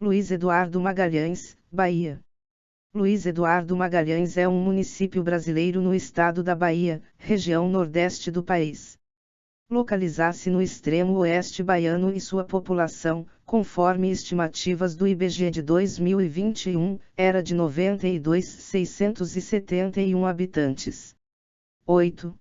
Luiz Eduardo Magalhães, Bahia. Luiz Eduardo Magalhães é um município brasileiro no estado da Bahia, região nordeste do país. Localiza-se no extremo oeste baiano e sua população, conforme estimativas do IBGE de 2021, era de 92.671 habitantes. 8.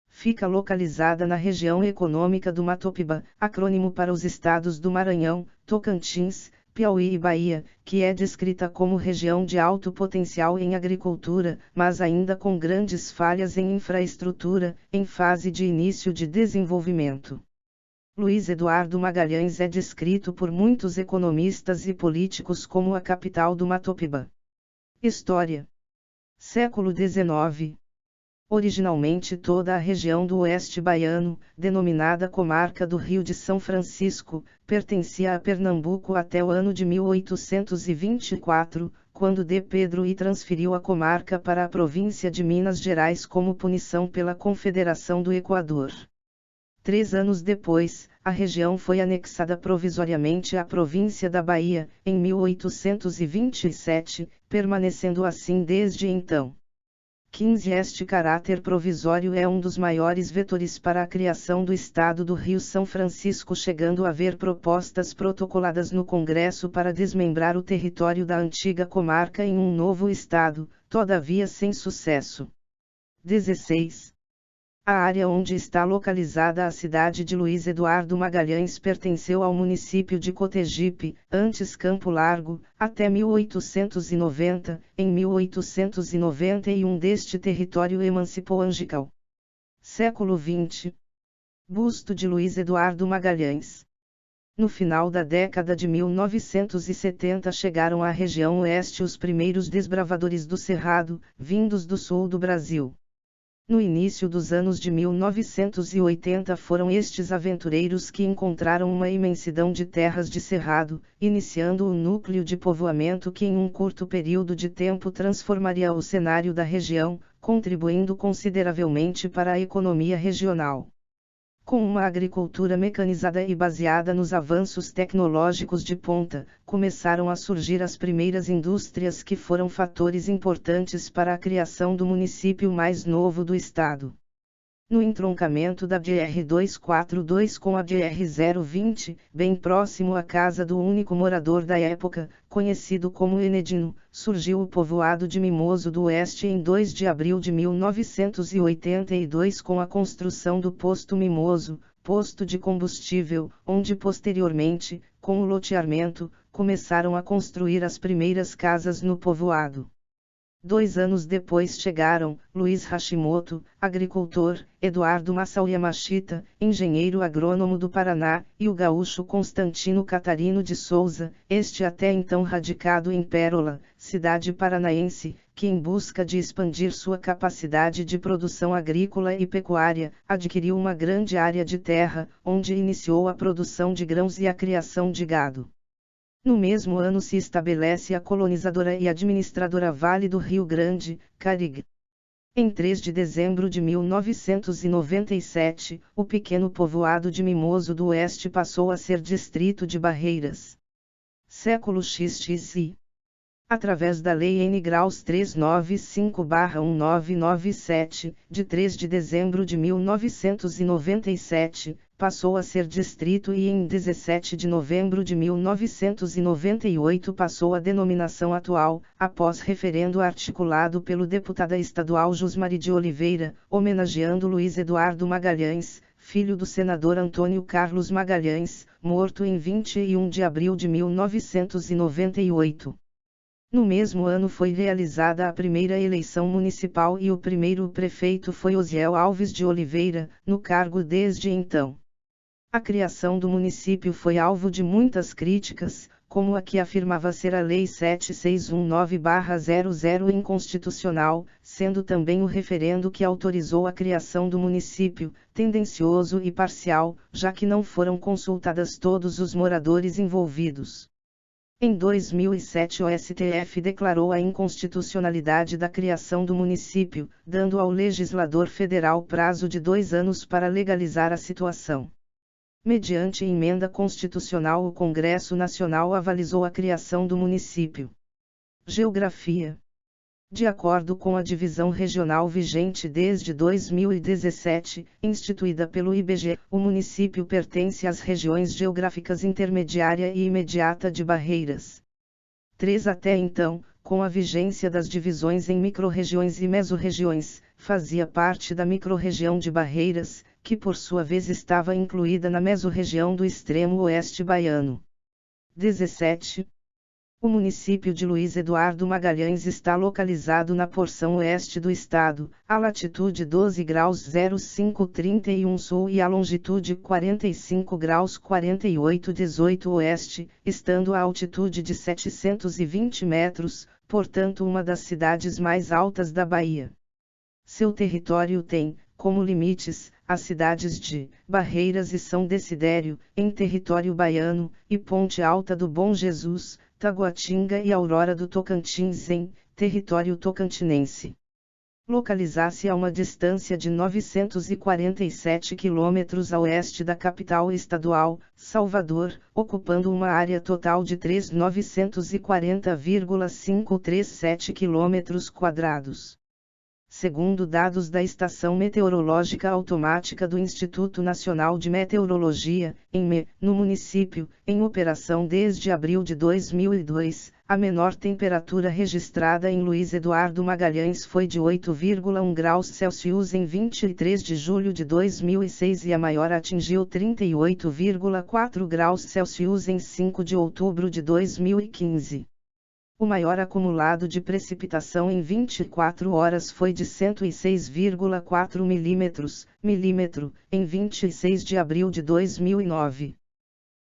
Fica localizada na região econômica do Matopiba, acrônimo para os estados do Maranhão, Tocantins, Piauí e Bahia, que é descrita como região de alto potencial em agricultura, mas ainda com grandes falhas em infraestrutura, em fase de início de desenvolvimento. Luiz Eduardo Magalhães é descrito por muitos economistas e políticos como a capital do Matopiba. História: século XIX. Originalmente toda a região do oeste baiano, denominada Comarca do Rio de São Francisco, pertencia a Pernambuco até o ano de 1824, quando D. Pedro I transferiu a comarca para a província de Minas Gerais como punição pela Confederação do Equador. 3 anos depois, a região foi anexada provisoriamente à província da Bahia, em 1827, permanecendo assim desde então. 15. Este caráter provisório é um dos maiores vetores para a criação do Estado do Rio São Francisco, chegando a haver propostas protocoladas no Congresso para desmembrar o território da antiga comarca em um novo Estado, todavia sem sucesso. 16. A área onde está localizada a cidade de Luiz Eduardo Magalhães pertenceu ao município de Cotegipe, antes Campo Largo, até 1890. Em 1891 deste território emancipou Angical. Século XX. Busto de Luiz Eduardo Magalhães. No final da década de 1970 chegaram à região oeste os primeiros desbravadores do Cerrado, vindos do sul do Brasil. No início dos anos de 1980 foram estes aventureiros que encontraram uma imensidão de terras de cerrado, iniciando o núcleo de povoamento que em um curto período de tempo transformaria o cenário da região, contribuindo consideravelmente para a economia regional. Com uma agricultura mecanizada e baseada nos avanços tecnológicos de ponta, começaram a surgir as primeiras indústrias que foram fatores importantes para a criação do município mais novo do estado. No entroncamento da BR-242 com a BR-020, bem próximo à casa do único morador da época, conhecido como Enedino, surgiu o povoado de Mimoso do Oeste em 2 de abril de 1982 com a construção do posto Mimoso, posto de combustível, onde posteriormente, com o loteamento, começaram a construir as primeiras casas no povoado. 2 anos depois chegaram, Luiz Hashimoto, agricultor, Eduardo Massal Yamashita, engenheiro agrônomo do Paraná, e o gaúcho Constantino Catarino de Souza, este até então radicado em Pérola, cidade paranaense, que em busca de expandir sua capacidade de produção agrícola e pecuária, adquiriu uma grande área de terra, onde iniciou a produção de grãos e a criação de gado. No mesmo ano se estabelece a colonizadora e administradora Vale do Rio Grande, Carig. Em 3 de dezembro de 1997, o pequeno povoado de Mimoso do Oeste passou a ser distrito de Barreiras. Século XXI. Através da Lei N. Graus 395/1997, de 3 de dezembro de 1997, passou a ser distrito e em 17 de novembro de 1998 passou a denominação atual, após referendo articulado pelo deputado estadual Jusmari de Oliveira, homenageando Luiz Eduardo Magalhães, filho do senador Antônio Carlos Magalhães, morto em 21 de abril de 1998. No mesmo ano foi realizada a primeira eleição municipal e o primeiro prefeito foi Osiel Alves de Oliveira, no cargo desde então. A criação do município foi alvo de muitas críticas, como a que afirmava ser a Lei 7619/00 inconstitucional, sendo também o referendo que autorizou a criação do município, tendencioso e parcial, já que não foram consultadas todos os moradores envolvidos. Em 2007 o STF declarou a inconstitucionalidade da criação do município, dando ao legislador federal prazo de 2 anos para legalizar a situação. Mediante emenda constitucional, o Congresso Nacional avalizou a criação do município. Geografia. De acordo com a divisão regional vigente desde 2017, instituída pelo IBGE, o município pertence às regiões geográficas intermediária e imediata de Barreiras. 3. Até então, com a vigência das divisões em microrregiões e mesorregiões, fazia parte da microrregião de Barreiras, que por sua vez estava incluída na mesorregião do extremo oeste baiano. 17. O município de Luiz Eduardo Magalhães está localizado na porção oeste do estado, à latitude 12 graus 0531 sul e à longitude 45 graus 4818 oeste, estando a altitude de 720 metros, portanto uma das cidades mais altas da Bahia. Seu território tem, como limites, as cidades de Barreiras e São Desidério, em território baiano, e Ponte Alta do Bom Jesus, Taguatinga e Aurora do Tocantins em território tocantinense. Localizar-se a uma distância de 947 km a oeste da capital estadual, Salvador, ocupando uma área total de 3.940,537 km². Segundo dados da Estação Meteorológica Automática do Instituto Nacional de Meteorologia, INME, no município, em operação desde abril de 2002, a menor temperatura registrada em Luiz Eduardo Magalhães foi de 8,1 graus Celsius em 23 de julho de 2006 e a maior atingiu 38,4 graus Celsius em 5 de outubro de 2015. O maior acumulado de precipitação em 24 horas foi de 106,4 milímetro, em 26 de abril de 2009.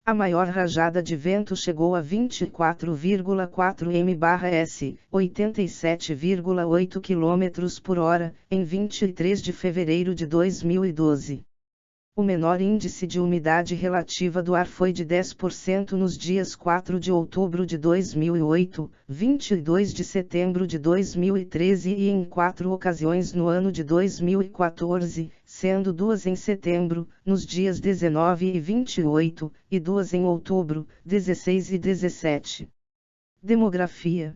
A maior rajada de vento chegou a 24,4 m/s, 87,8 km por hora, em 23 de fevereiro de 2012. O menor índice de umidade relativa do ar foi de 10% nos dias 4 de outubro de 2008, 22 de setembro de 2013 e em 4 ocasiões no ano de 2014, sendo 2 em setembro, nos dias 19 e 28, e 2 em outubro, 16 e 17. Demografia.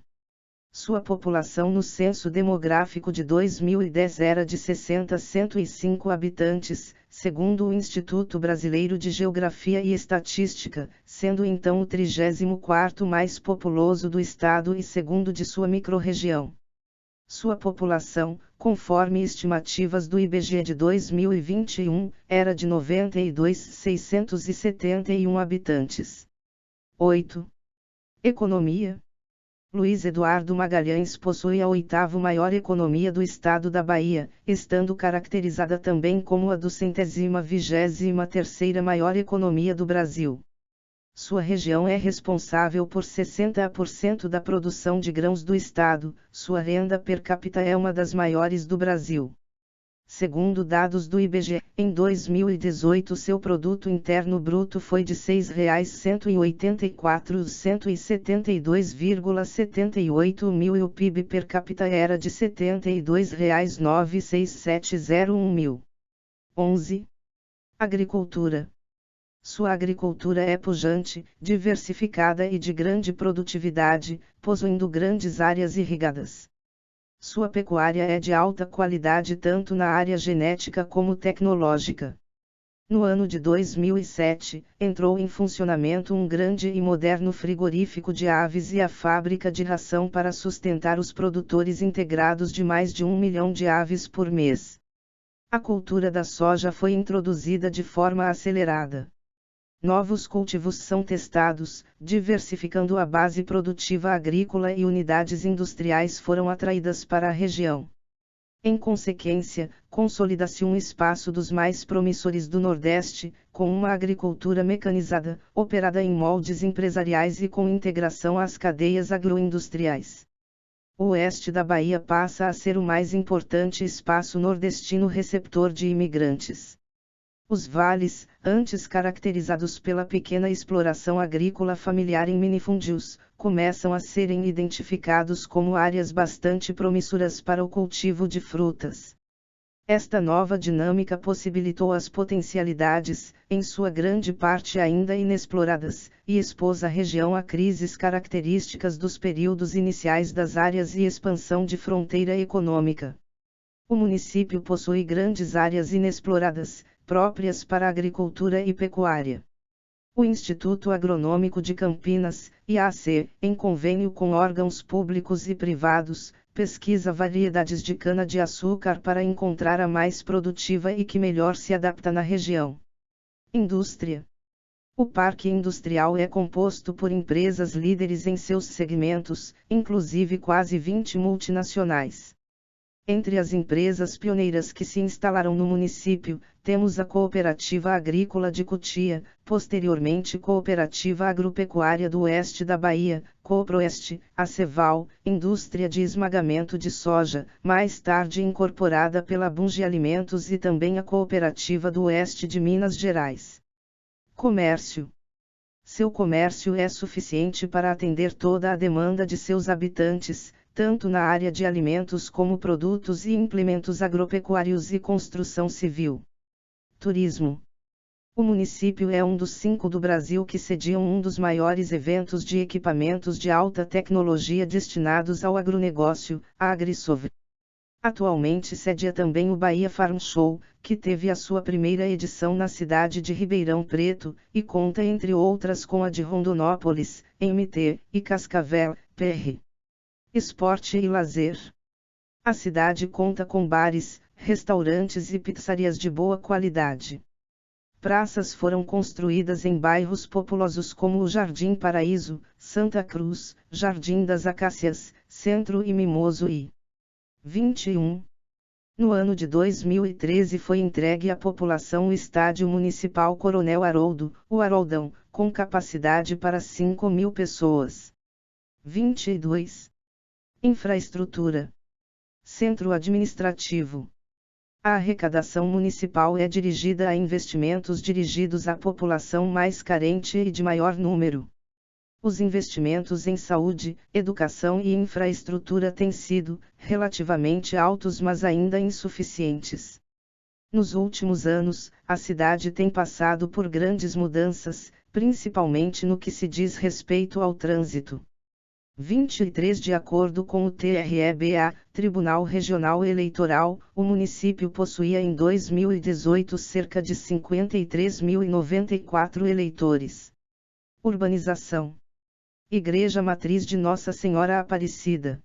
Sua população no censo demográfico de 2010 era de 60.105 habitantes, segundo o Instituto Brasileiro de Geografia e Estatística, sendo então o 34º mais populoso do estado e segundo de sua microrregião. Sua população, conforme estimativas do IBGE de 2021, era de 92.671 habitantes. 8. Economia. Luiz Eduardo Magalhães possui a 8ª maior economia do estado da Bahia, estando caracterizada também como a 223ª maior economia do Brasil. Sua região é responsável por 60% da produção de grãos do estado, sua renda per capita é uma das maiores do Brasil. Segundo dados do IBGE, em 2018 seu produto interno bruto foi de R$ 6.184.172,78 mil e o PIB per capita era de R$ 72,96701 mil. 11. Agricultura. Sua agricultura é pujante, diversificada e de grande produtividade, possuindo grandes áreas irrigadas. Sua pecuária é de alta qualidade tanto na área genética como tecnológica. No ano de 2007, entrou em funcionamento um grande e moderno frigorífico de aves e a fábrica de ração para sustentar os produtores integrados de mais de 1 milhão de aves por mês. A cultura da soja foi introduzida de forma acelerada. Novos cultivos são testados, diversificando a base produtiva agrícola e unidades industriais foram atraídas para a região. Em consequência, consolida-se um espaço dos mais promissores do Nordeste, com uma agricultura mecanizada, operada em moldes empresariais e com integração às cadeias agroindustriais. O oeste da Bahia passa a ser o mais importante espaço nordestino receptor de imigrantes. Os vales, antes caracterizados pela pequena exploração agrícola familiar em minifúndios, começam a serem identificados como áreas bastante promissoras para o cultivo de frutas. Esta nova dinâmica possibilitou as potencialidades, em sua grande parte ainda inexploradas, e expôs a região a crises características dos períodos iniciais das áreas e expansão de fronteira econômica. O município possui grandes áreas inexploradas, próprias para agricultura e pecuária. O Instituto Agronômico de Campinas, IAC, em convênio com órgãos públicos e privados, pesquisa variedades de cana-de-açúcar para encontrar a mais produtiva e que melhor se adapta na região. Indústria. O parque industrial é composto por empresas líderes em seus segmentos, inclusive quase 20 multinacionais. Entre as empresas pioneiras que se instalaram no município, temos a Cooperativa Agrícola de Cotia, posteriormente Cooperativa Agropecuária do Oeste da Bahia, Coproeste, a Ceval, indústria de esmagamento de soja, mais tarde incorporada pela Bunge Alimentos, e também a Cooperativa do Oeste de Minas Gerais. Comércio. Seu comércio é suficiente para atender toda a demanda de seus habitantes, tanto na área de alimentos como produtos e implementos agropecuários e construção civil. Turismo. O município é um dos 5 do Brasil que sediam um dos maiores eventos de equipamentos de alta tecnologia destinados ao agronegócio, a Agrisov. Atualmente cedia também o Bahia Farm Show, que teve a sua primeira edição na cidade de Ribeirão Preto, e conta entre outras com a de Rondonópolis, MT, e Cascavel, PR. Esporte e lazer. A cidade conta com bares, restaurantes e pizzarias de boa qualidade. Praças foram construídas em bairros populosos como o Jardim Paraíso, Santa Cruz, Jardim das Acácias, Centro e Mimoso e 21. No ano de 2013 foi entregue à população o Estádio Municipal Coronel Haroldo, o Haroldão, com capacidade para 5.000 pessoas. 22. Infraestrutura. Centro administrativo. A arrecadação municipal é dirigida a investimentos dirigidos à população mais carente e de maior número. Os investimentos em saúde, educação e infraestrutura têm sido, relativamente altos, mas ainda insuficientes. Nos últimos anos, a cidade tem passado por grandes mudanças, principalmente no que se diz respeito ao trânsito. 23. De acordo com o TREBA, Tribunal Regional Eleitoral, o município possuía em 2018 cerca de 53.094 eleitores. Urbanização. Igreja Matriz de Nossa Senhora Aparecida.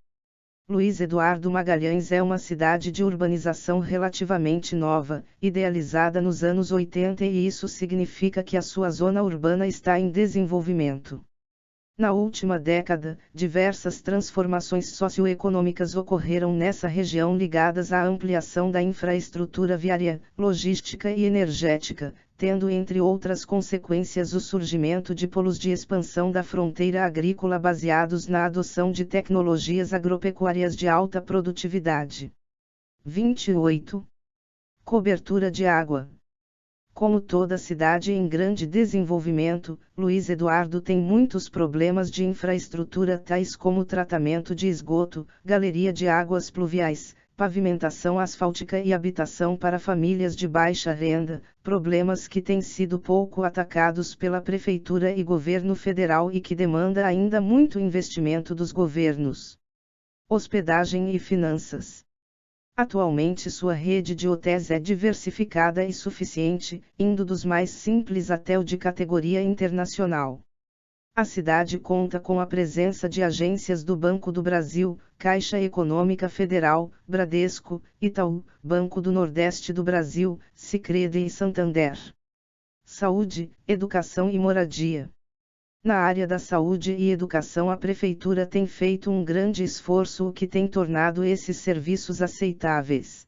Luiz Eduardo Magalhães é uma cidade de urbanização relativamente nova, idealizada nos anos 80, e isso significa que a sua zona urbana está em desenvolvimento. Na última década, diversas transformações socioeconômicas ocorreram nessa região ligadas à ampliação da infraestrutura viária, logística e energética, tendo entre outras consequências o surgimento de polos de expansão da fronteira agrícola baseados na adoção de tecnologias agropecuárias de alta produtividade. 28. Cobertura de água. Como toda cidade em grande desenvolvimento, Luiz Eduardo tem muitos problemas de infraestrutura, tais como tratamento de esgoto, galeria de águas pluviais, pavimentação asfáltica e habitação para famílias de baixa renda, problemas que têm sido pouco atacados pela Prefeitura e governo federal e que demanda ainda muito investimento dos governos. Hospedagem e finanças. Atualmente sua rede de hotéis é diversificada e suficiente, indo dos mais simples até o de categoria internacional. A cidade conta com a presença de agências do Banco do Brasil, Caixa Econômica Federal, Bradesco, Itaú, Banco do Nordeste do Brasil, Sicredi e Santander. Saúde, educação e moradia. Na área da saúde e educação, a Prefeitura tem feito um grande esforço, o que tem tornado esses serviços aceitáveis.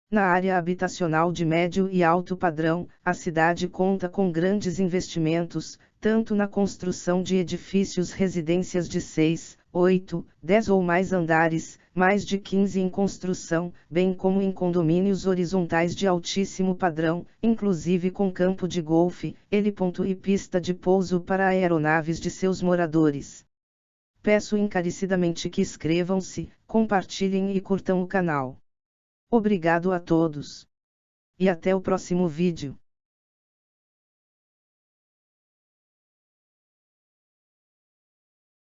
Na área habitacional de médio e alto padrão, a cidade conta com grandes investimentos, tanto na construção de edifícios residências de 6, 8, 10 ou mais andares, mais de 15 em construção, bem como em condomínios horizontais de altíssimo padrão, inclusive com campo de golfe, heliponto e pista de pouso para aeronaves de seus moradores. Peço encarecidamente que inscrevam-se, compartilhem e curtam o canal. Obrigado a todos. E até o próximo vídeo.